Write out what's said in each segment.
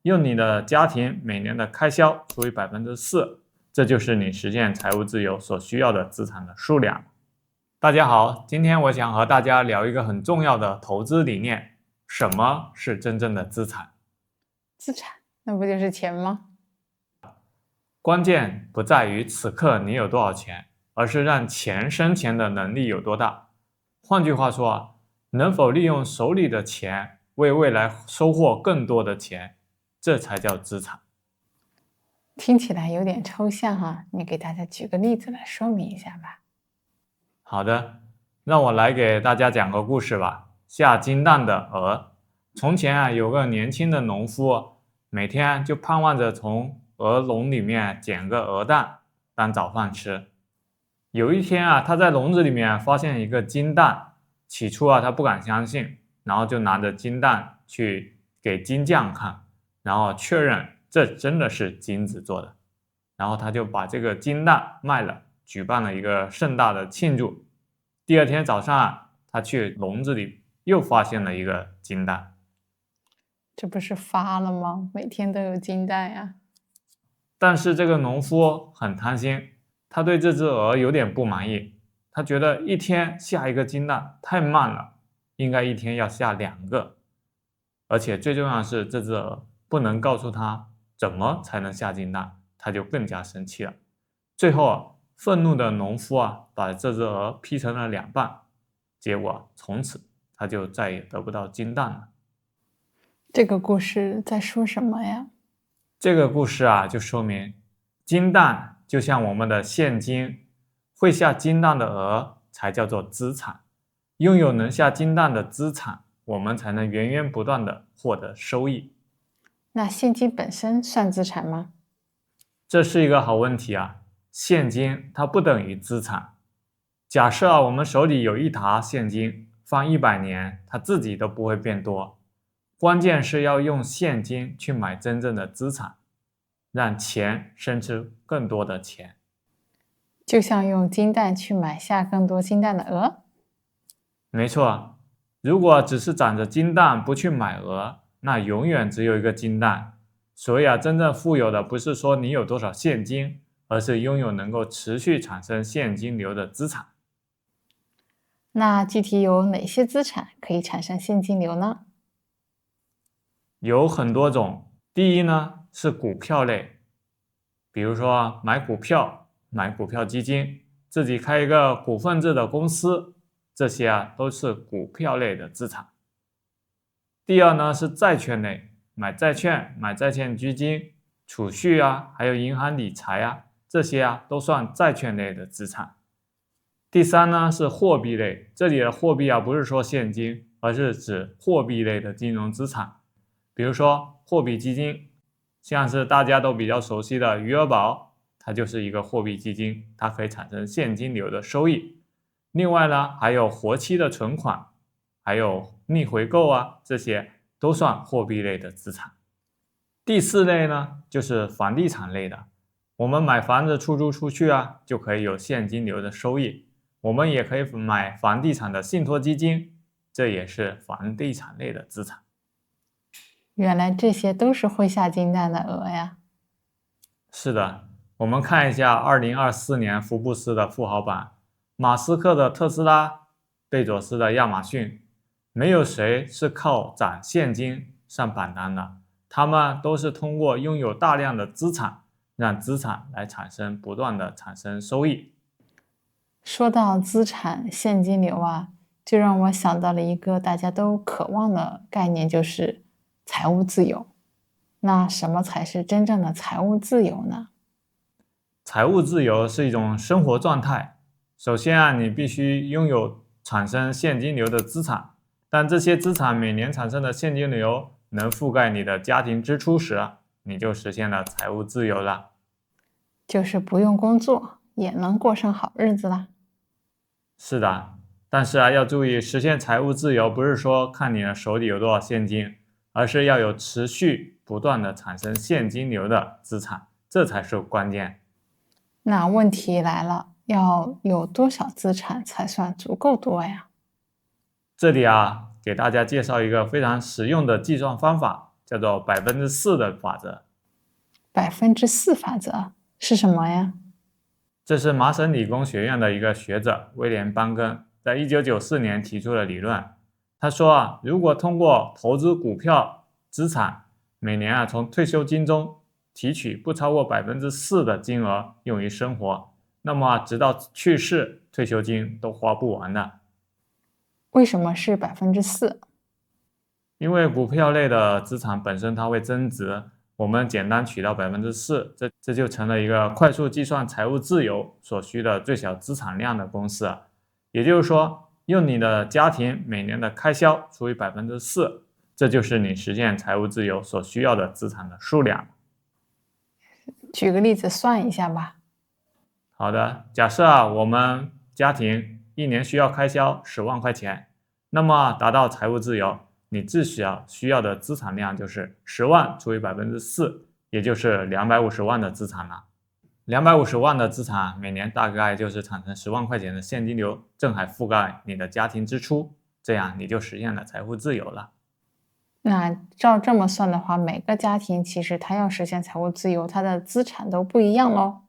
用你的家庭每年的开销除以 4%， 这就是你实现财务自由所需要的资产的数量。大家好，今天我想和大家聊一个很重要的投资理念，什么是真正的资产？资产，那不就是钱吗？关键不在于此刻你有多少钱，而是让钱生钱的能力有多大。换句话说，能否利用手里的钱为未来收获更多的钱，这才叫资产。听起来有点抽象哈，你给大家举个例子来说明一下吧。好的，让我来给大家讲个故事吧。下金蛋的鹅。从前有个年轻的农夫，每天就盼望着从鹅笼里面捡个鹅蛋当早饭吃。有一天他在笼子里面发现一个金蛋，起初他不敢相信，然后就拿着金蛋去给金匠看，然后确认这真的是金子做的，然后他就把这个金蛋卖了，举办了一个盛大的庆祝。第二天早上他去笼子里又发现了一个金蛋。这不是发了吗？每天都有金蛋呀。但是这个农夫很贪心，他对这只鹅有点不满意，他觉得一天下一个金蛋太慢了，应该一天要下2个。而且最重要的是，这只鹅不能告诉他怎么才能下金蛋，他就更加生气了。最后愤怒的农夫把这只鹅劈成了2半，结果从此他就再也得不到金蛋了。这个故事在说什么呀？这个故事就说明金蛋就像我们的现金，会下金蛋的鹅才叫做资产。拥有能下金蛋的资产，我们才能源源不断的获得收益。那现金本身算资产吗？这是一个好问题现金它不等于资产。假设我们手里有一沓现金，放100年，它自己都不会变多。关键是要用现金去买真正的资产，让钱生出更多的钱。就像用金蛋去买下更多金蛋的鹅？没错，如果只是长着金蛋不去买鹅，那永远只有一个金蛋。所以真正富有的不是说你有多少现金，而是拥有能够持续产生现金流的资产。那具体有哪些资产可以产生现金流呢？有很多种。第一呢是股票类，比如说买股票、买股票基金，自己开一个股份制的公司，这些都是股票类的资产。第二呢是债券类，买债券、买债券基金、储蓄还有银行理财这些都算债券类的资产。第三呢是货币类，这里的货币不是说现金，而是指货币类的金融资产。比如说货币基金，像是大家都比较熟悉的余额宝，它就是一个货币基金，它可以产生现金流的收益。另外呢还有活期的存款，还有逆回购这些都算货币类的资产。第四类呢就是房地产类的，我们买房子出租出去就可以有现金流的收益。我们也可以买房地产的信托基金，这也是房地产类的资产。原来这些都是会下金蛋的鹅呀。是的，我们看一下2024年福布斯的富豪榜，马斯克的特斯拉，贝佐斯的亚马逊，没有谁是靠攒现金上榜单的，他们都是通过拥有大量的资产，让资产来不断的产生收益。说到资产现金流就让我想到了一个大家都渴望的概念，就是财务自由。那什么才是真正的财务自由呢？财务自由是一种生活状态。首先你必须拥有产生现金流的资产，但这些资产每年产生的现金流能覆盖你的家庭支出时，你就实现了财务自由了。就是不用工作也能过上好日子啦。是的，但是要注意，实现财务自由不是说看你的手里有多少现金，而是要有持续不断的产生现金流的资产，这才是关键。那问题来了，要有多少资产才算足够多呀？这里给大家介绍一个非常实用的计算方法，叫做4%的法则。4%法则是什么呀？这是麻省理工学院的一个学者威廉·邦根在1994年提出的理论。他说如果通过投资股票资产，每年从退休金中提取不超过4%的金额用于生活，那么直到去世，退休金都花不完的。为什么是4%？因为股票类的资产本身它会增值，我们简单取到4%，这就成了一个快速计算财务自由所需的最小资产量的公式。也就是说，用你的家庭每年的开销除以4%，这就是你实现财务自由所需要的资产的数量。举个例子算一下吧。好的，假设我们家庭一年需要开销10万块钱，那么达到财务自由，你至少需要的资产量就是10万除以4%，也就是250万的资产了。250万的资产每年大概就是产生10万块钱的现金流，正好覆盖你的家庭支出，这样你就实现了财务自由了。那照这么算的话，每个家庭其实它要实现财务自由，它的资产都不一样咯。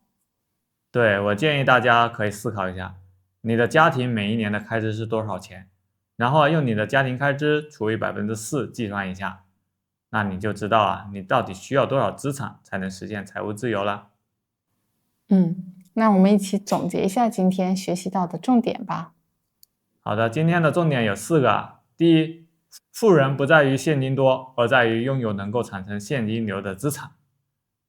对，我建议大家可以思考一下，你的家庭每一年的开支是多少钱，然后用你的家庭开支除以4%计算一下，那你就知道你到底需要多少资产才能实现财务自由了。那我们一起总结一下今天学习到的重点吧。好的，今天的重点有4个。第一，富人不在于现金多，而在于拥有能够产生现金流的资产。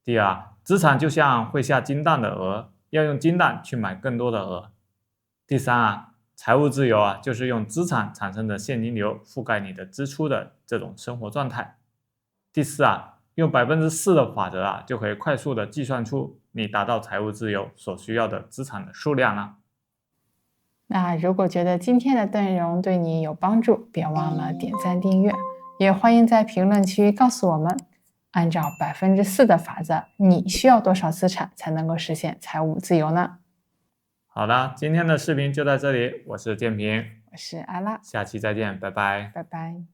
第二，资产就像会下金蛋的鹅，要用金蛋去买更多的鹅。第三财务自由就是用资产产生的现金流覆盖你的支出的这种生活状态。第四用4%的法则就可以快速的计算出你达到财务自由所需要的资产的数量了。那如果觉得今天的内容对你有帮助，别忘了点赞订阅，也欢迎在评论区告诉我们，按照4%的法则，你需要多少资产才能够实现财务自由呢？好了，今天的视频就到这里，我是建平，我是阿拉，下期再见，拜拜。拜拜。